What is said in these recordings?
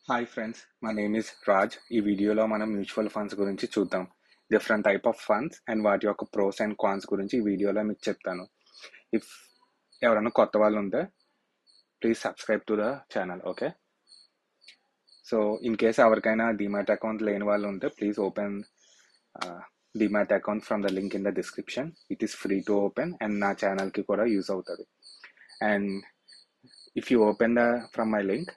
Hi friends, మా name is Raj. ఈ వీడియోలో మనం మ్యూచువల్ ఫండ్స్ గురించి చూద్దాం. Different type of funds and వాటి యొక్క ప్రోస్ అండ్ కాన్స్ గురించి ఈ వీడియోలో మీకు చెప్తాను. ఇఫ్ ఎవరైనా కొత్త వాళ్ళు ఉంటే please subscribe to the channel. Okay, so in case ఎవరికైనా డిమాట్ అకౌంట్ లేని వాళ్ళు ఉంటే please open demat account from the link in the description. It is free to open and నా ఛానల్కి కూడా యూజ్ అవుతుంది. And if you open the from my link,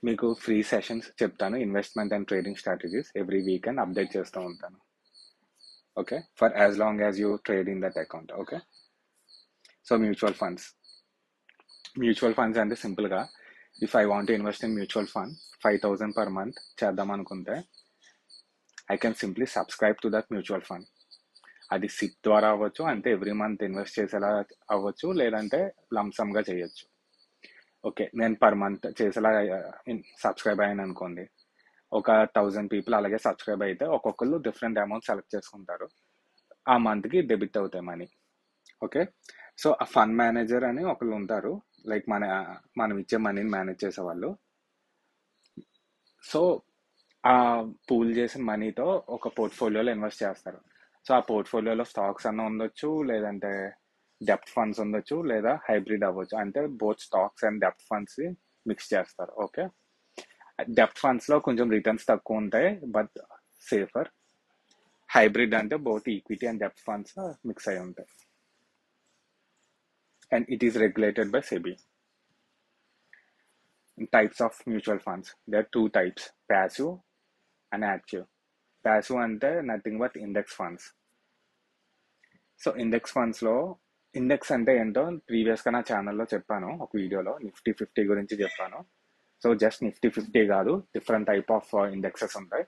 మీకు free sessions చెప్తాను. Investment and trading strategies every weekend update చేస్తూ ఉంటాను. Okay, for as long as you trade in that account. Okay, so mutual funds అంటే సింపుల్గా, if I want invest in mutual fund 5,000 per month చేద్దాం అనుకుంటే I can simply subscribe to that mutual fund. అది SIP ద్వారా అవ్వచ్చు, అంటే every month invest చేసేలా అవ్వచ్చు, లేదంటే లంసమ్గా చేయొచ్చు. ఓకే, నేను పర్ మంత్ చేసేలా సబ్స్క్రైబ్ అయ్యాను అనుకోండి. ఒక 1,000 పీపుల్ అలాగే సబ్స్క్రైబ్ అయితే ఒక్కొక్కరు డిఫరెంట్ అమౌంట్ సెలెక్ట్ చేసుకుంటారు. ఆ మంత్కి డెబిట్ అవుతాయి మనీ. ఓకే, సో ఆ ఫండ్ మేనేజర్ అని ఒకళ్ళు ఉంటారు, లైక్ మనం ఇచ్చే మనీని మేనేజ్ చేసేవాళ్ళు. సో ఆ పూల్ చేసిన మనీతో ఒక పోర్ట్ఫోలియోలో ఇన్వెస్ట్ చేస్తారు. సో ఆ పోర్ట్ఫోలియోలో స్టాక్స్ అన్న ఉండొచ్చు, లేదంటే డెప్త్ ఫండ్స్ ఉండొచ్చు, లేదా హైబ్రిడ్ అవ్వచ్చు. అంటే both stocks and depth funds mix చేస్తారు. ఓకే, డెప్త్ ఫండ్స్లో కొంచెం రిటర్న్స్ తక్కువ ఉంటాయి బట్ సేఫర్. హైబ్రిడ్ అంటే both equity and depth funds mix అయి ఉంటాయి. And it is regulated by SEBI. Types of mutual funds, there are two types: passive and active. Passive అంటే nothing but index funds. So index ఫండ్స్లో, index అంటే ఏంటో ప్రీవియస్గా నా ఛానల్లో చెప్పాను, ఒక వీడియోలో నిఫ్టీ 50 గురించి చెప్పాను. సో జస్ట్ నిఫ్టీ 50 కాదు, డిఫరెంట్ టైప్ ఆఫ్ ఇండెక్సెస్ ఉంటాయి.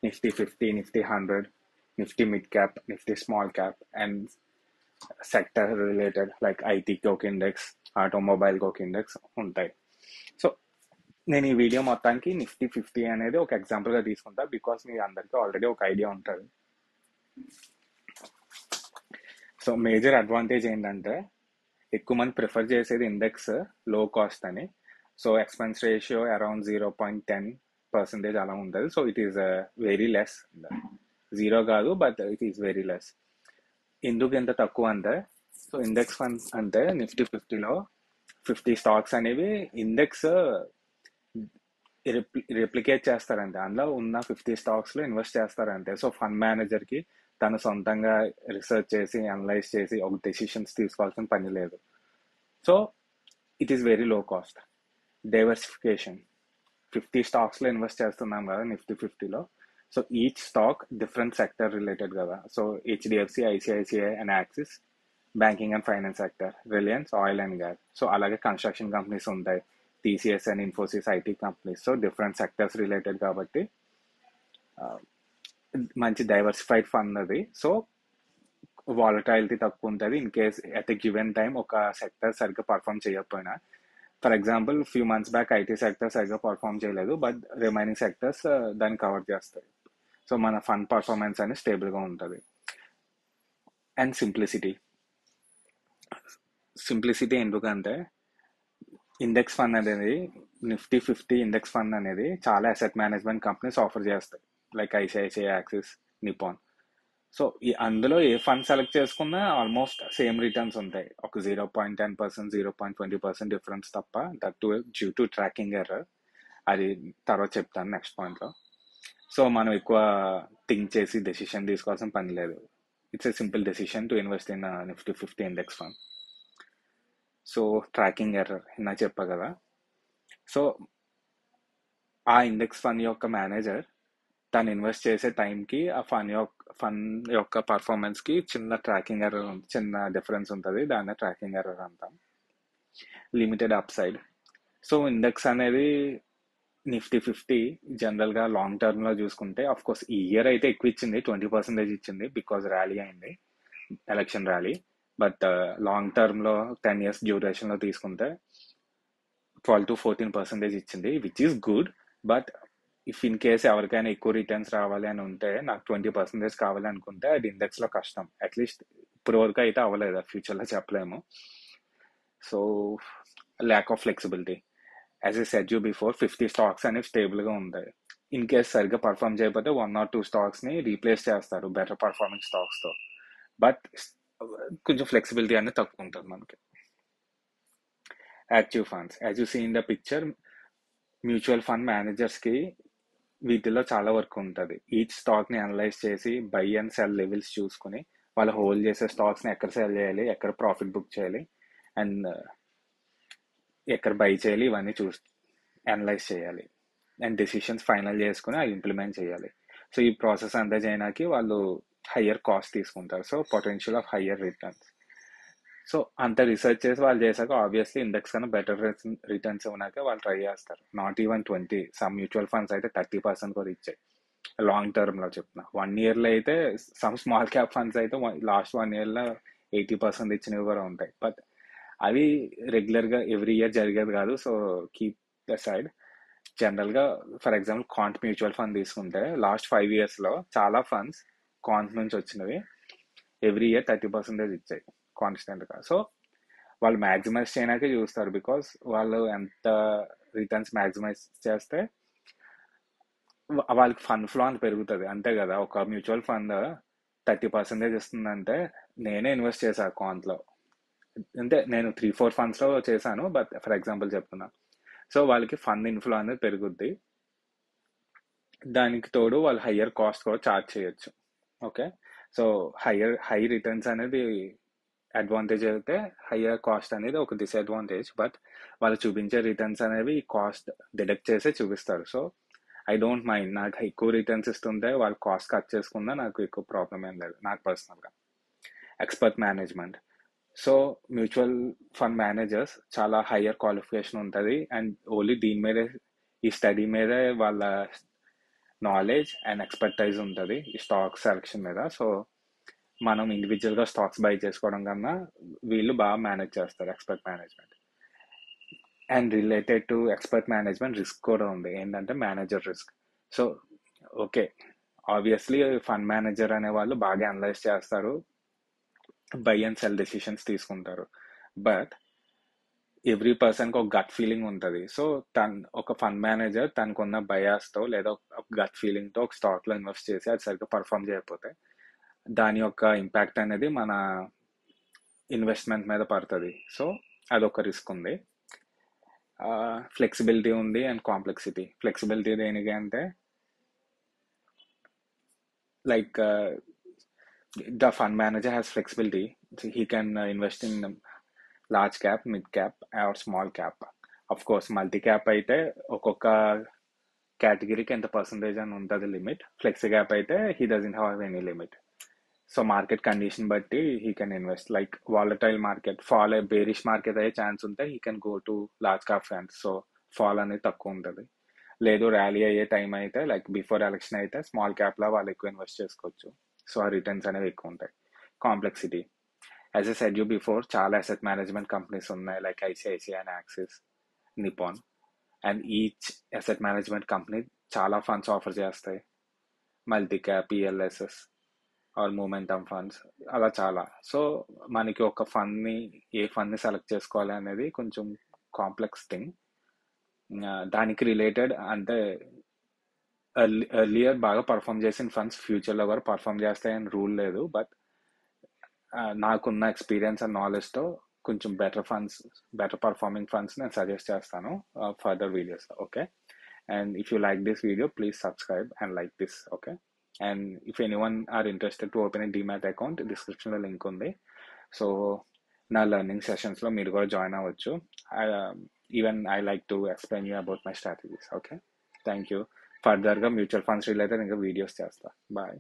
Nifty 50, Nifty 100, Nifty mid cap, Nifty small cap, and sector related like IT coke index, automobile coke index ఉంటాయి. సో నేను ఈ వీడియో మొత్తానికి నిఫ్టీ 50 అనేది ఒక ఎగ్జాంపుల్గా తీసుకుంటా, బికాస్ మీ అందరికీ ఆల్రెడీ ఒక ఐడియా ఉంటుంది. సో మేజర్ అడ్వాంటేజ్ ఏంటంటే, ఎక్కువ మంది ప్రిఫర్ చేసేది ఇండెక్స్ లో కాస్ట్ అని. సో ఎక్స్పెన్స్ రేషియో అరౌండ్ 0.10% అలా ఉంటుంది. So it is very less. Zero కాదు, but it is very less. ఎందుకు ఎంత తక్కువ అంటే, సో ఇండెక్స్ ఫండ్ అంటే నిఫ్టీ 50లో 50 స్టాక్స్ అనేవి ఇండెక్స్ రెప్లికేట్ చేస్తారంటే, అందులో ఉన్న 50 స్టాక్స్లో ఇన్వెస్ట్ చేస్తారంటే. సో ఫండ్ మేనేజర్కి తను సొంతంగా రీసెర్చ్ చేసి అనలైజ్ చేసి ఒక డెసిషన్స్ తీసుకోవాల్సిన పని లేదు. So it is very low cost. Diversification, 50 స్టాక్స్లో ఇన్వెస్ట్ చేస్తున్నాం కదా నిఫ్టీ 50లో. So each stock different sector related కదా. So HDFC, ICICI and Axis banking and finance sector, Reliance oil and gas. So అలాగే కన్స్ట్రక్షన్ కంపెనీస్ ఉంటాయి, TCS and Infosys IT companies. So different sectors related కాబట్టి మంచి diversified fund అది. So volatility తక్కువ ఉంటుంది. In case at a given time ఒక sector సరిగ్గా perform చేయకపోయినా, for example few months back IT sector సరిగ్గా పర్ఫామ్ చేయలేదు, బట్ రిమైనింగ్ సెక్టర్స్ దాన్ని కవర్ చేస్తాయి. సో మన ఫండ్ పర్ఫార్మెన్స్ అనేది స్టేబుల్గా ఉంటుంది. అండ్ సింప్లిసిటీ ఎందుకంటే, ఇండెక్స్ ఫండ్ అనేది, నిఫ్టీ 50 ఇండెక్స్ ఫండ్ అనేది చాలా అసెట్ మేనేజ్మెంట్ కంపెనీస్ ఆఫర్ చేస్తాయి, like ICICI, axis, Nippon. So ఈ అందులో ఏ ఫండ్ సెలెక్ట్ చేసుకున్నా ఆల్మోస్ట్ సేమ్ రిటర్న్స్ ఉంటాయి. ఒక 0.10%, 0.20% డిఫరెన్స్ తప్ప. That to due to tracking error. అది తర్వాత చెప్తాను నెక్స్ట్ పాయింట్లో. సో మనం ఎక్కువ థింక్ చేసి డెసిషన్ తీసుకోవాల్సిన పని లేదు. It's a simple decision to invest in Nifty 50 index fund. So tracking error నా చెప్పా కదా. సో ఆ ఇండెక్స్ ఫండ్ యొక్క మేనేజర్ తను ఇన్వెస్ట్ చేసే టైంకి ఆ ఫండ్ యొక్క పర్ఫార్మెన్స్కి చిన్న ట్రాకింగ్ ఎర్రర్, చిన్న డిఫరెన్స్ ఉంటుంది. దాన్ని ట్రాకింగ్ ఎర్రర్ అంటాం. Limited up side. So index అనేది నిఫ్టీ 50 జనరల్గా లాంగ్ టర్మ్లో చూసుకుంటే, ఆఫ్ కోర్స్ ఈ ఇయర్ అయితే ఎక్కువ ఇచ్చింది, 20% ఇచ్చింది బికాజ్ ర్యాలీ అయింది, ఎలక్షన్ ర్యాలీ. బట్ లాంగ్ టర్మ్లో 10 years డ్యూరేషన్లో తీసుకుంటే 12 to 14% ఇచ్చింది, which is good. But if in case ఎవరికైనా ఎక్కువ రిటర్న్స్ రావాలి అని ఉంటే, నాకు 20% కావాలి అనుకుంటే, అది ఇండెక్స్లో కష్టం. అట్లీస్ట్ ఇప్పుడు వరకు అయితే అవ్వలేదు, ఫ్యూచర్లో చెప్పలేము. So lack of flexibility. As a said you before 50 stocks అనేవి స్టేబుల్గా ఉంటాయి. ఇన్ కేస్ సరిగ్గా పర్ఫామ్ చేయకపోతే 1 or 2 స్టాక్స్ని రీప్లేస్ చేస్తారు బెటర్ పర్ఫార్మింగ్ స్టాక్స్తో. బట్ కొంచెం ఫ్లెక్సిబిలిటీ అనేది తక్కువ ఉంటుంది మనకి. Active funds, as you see in the picture, mutual fund మేనేజర్స్కి వీటిలో చాలా వర్క్ ఉంటుంది. ఈచ్ స్టాక్ని అనలైజ్ చేసి బై అండ్ సెల్ లెవెల్స్ చూసుకుని వాళ్ళు హోల్డ్ చేసే స్టాక్స్ని ఎక్కడ సెల్ చేయాలి, ఎక్కడ ప్రాఫిట్ బుక్ చేయాలి, అండ్ ఎక్కడ బై చేయాలి, ఇవన్నీ అనలైజ్ చేయాలి. అండ్ డెసిషన్స్ ఫైనల్ చేసుకుని అవి ఇంప్లిమెంట్ చేయాలి. సో ఈ ప్రాసెస్ అంతా చేయడానికి వాళ్ళు హయ్యర్ కాస్ట్ తీసుకుంటారు. So potential of higher returns. So అంత రీసెర్చ్ చేసి వాళ్ళు చేశాక ఆబ్వియస్లీ ఇండెక్స్ కన్నా బెటర్ రిటర్న్స్ ఇవ్వనాక వాళ్ళు ట్రై చేస్తారు. Not even 20, some mutual funds అయితే 30% కూడా ఇచ్చాయి లాంగ్ టర్మ్లో చెప్తున్నా. 1 yearలో అయితే సమ్ స్మాల్ క్యాప్ ఫండ్స్ అయితే లాస్ట్ 1 yearలో 80% ఇచ్చినవి కూడా ఉంటాయి. బట్ అవి రెగ్యులర్గా ఎవ్రీ ఇయర్ జరిగేది కాదు. So keep the side. జనరల్గా for example Quant mutual fund తీసుకుంటే లాస్ట్ 5 yearsలో చాలా ఫండ్స్ కాంట్ నుంచి వచ్చినవి ఎవ్రీ ఇయర్ 30% ఇచ్చాయి కాన్స్టెంట్గా. సో వాళ్ళు మ్యాక్సిమైజ్ చేయడానికే చూస్తారు. బికాస్ వాళ్ళు ఎంత రిటర్న్స్ మ్యాక్సిమైజ్ చేస్తే వాళ్ళకి ఫండ్ ఫ్లో అని పెరుగుతుంది, అంతే కదా. ఒక మ్యూచువల్ ఫండ్ 30% ఇస్తుందంటే నేనే ఇన్వెస్ట్ చేశాను కాంట్లో, అంటే నేను 3-4 ఫండ్స్లో చేశాను, బట్ ఫర్ ఎగ్జాంపుల్ చెప్తున్నా. సో వాళ్ళకి ఫండ్ ఇన్ఫ్లో అనేది పెరుగుద్ది. దానికి తోడు వాళ్ళు హయ్యర్ కాస్ట్ కూడా ఛార్జ్ చేయొచ్చు. ఓకే, సో హై రిటర్న్స్ అనేది అడ్వాంటేజ్ అయితే హయ్యర్ కాస్ట్ అనేది ఒక డిసడ్వాంటేజ్. బట్ వాళ్ళు చూపించే రిటర్న్స్ అనేవి కాస్ట్ డిడక్ట్ చేసే చూపిస్తారు. సో ఐ డోంట్ మైండ్, నాకు ఎక్కువ రిటర్న్స్ ఇస్తుంటే వాళ్ళు కాస్ట్ కట్ చేసుకున్నా నాకు ఎక్కువ ప్రాబ్లం ఏం లేదు నాకు పర్సనల్గా. Expert management. So mutual fund managers చాలా హయ్యర్ క్వాలిఫికేషన్ ఉంటుంది, అండ్ ఓన్లీ దీని మీదే, ఈ స్టడీ మీదే వాళ్ళ నాలెడ్జ్ అండ్ ఎక్స్పర్టైజ్ ఉంటుంది ఈ స్టాక్ సెలక్షన్ మీద. సో మనం ఇండివిజువల్గా స్టాక్స్ బై చేసుకోవడం కన్నా వీళ్ళు బాగా మేనేజ్ చేస్తారు, expert management. And related to expert management risk కూడా ఉంది, ఏంటంటే manager risk. So okay, obviously fund manager అనే వాళ్ళు బాగా అనలైజ్ చేస్తారు, బై అండ్ సెల్ డెసిషన్స్ తీసుకుంటారు. బట్ ఎవ్రీ పర్సన్కి ఒక గట్ ఫీలింగ్ ఉంటుంది. సో ఒక ఫండ్ మేనేజర్ తనకున్న బయాస్తో లేదా ఒక గట్ ఫీలింగ్తో ఒక స్టాక్లో ఇన్వెస్ట్ చేసి అది సరిగ్గా పర్ఫామ్ చేయకపోతే దాని యొక్క ఇంపాక్ట్ అనేది మన ఇన్వెస్ట్మెంట్ మీద పడుతుంది. సో అదొక రిస్క్ ఉంది. ఫ్లెక్సిబిలిటీ ఉంది అండ్ కాంప్లెక్సిటీ. ఫ్లెక్సిబిలిటీ దేనికి అంటే like the fund manager has flexibility. So he can invest in large cap, mid cap or small cap. Of course multi cap అయితే ఒక్కొక్క కేటగిరీకి ఎంత పర్సంటేజ్ అని ఉంటుంది లిమిట్. ఫ్లెక్సీ క్యాప్ అయితే he doesn't have any limit. So market condition బట్టి he can invest. Like volatile market, fall bearish market అయ్యే chance ఉంటే he can go to large cap funds. So fall అనేది తక్కువ ఉంటుంది. లేదు ర్యాలీ అయ్యే time అయితే లైక్ బిఫోర్ ఎలక్షన్ అయితే స్మాల్ క్యాప్లో వాళ్ళు ఎక్కువ ఇన్వెస్ట్ చేసుకోవచ్చు. సో ఆ రిటర్న్స్ అనేవి ఎక్కువ ఉంటాయి. Complexity, as a said you before, చాలా అసెట్ మేనేజ్మెంట్ కంపెనీస్ ఉన్నాయి like ICICI and Axis, Nippon. And each asset management company చాలా ఫండ్స్ ఆఫర్ చేస్తాయి, multi cap, ELSS or momentum funds, అలా చాలా. సో మనకి ఒక ఫండ్ని, ఏ ఫండ్ని సెలెక్ట్ చేసుకోవాలి అనేది కొంచెం కాంప్లెక్స్ థింగ్. దానికి రిలేటెడ్ అంటే ఎర్లియర్ బాగా పర్ఫామ్ చేసిన ఫండ్స్ ఫ్యూచర్లో కూడా పర్ఫామ్ చేస్తాయని రూల్ లేదు. బట్ నాకున్న ఎక్స్పీరియన్స్ అండ్ నాలెడ్జ్తో కొంచెం బెటర్ పర్ఫార్మింగ్ ఫండ్స్ నేను సజెస్ట్ చేస్తాను further videos. Okay, and if you like this video please subscribe and like this. Okay, and if anyone are interested to open a demat account, డిస్క్రిప్షన్లో link ఉంది. So నా learning సెషన్స్లో మీరు కూడా join అవ్వచ్చు. Even I like to explain you about my strategies. Okay, thank you. ఫర్దర్గా mutual funds related ఇంకా videos చేస్తా. బాయ్.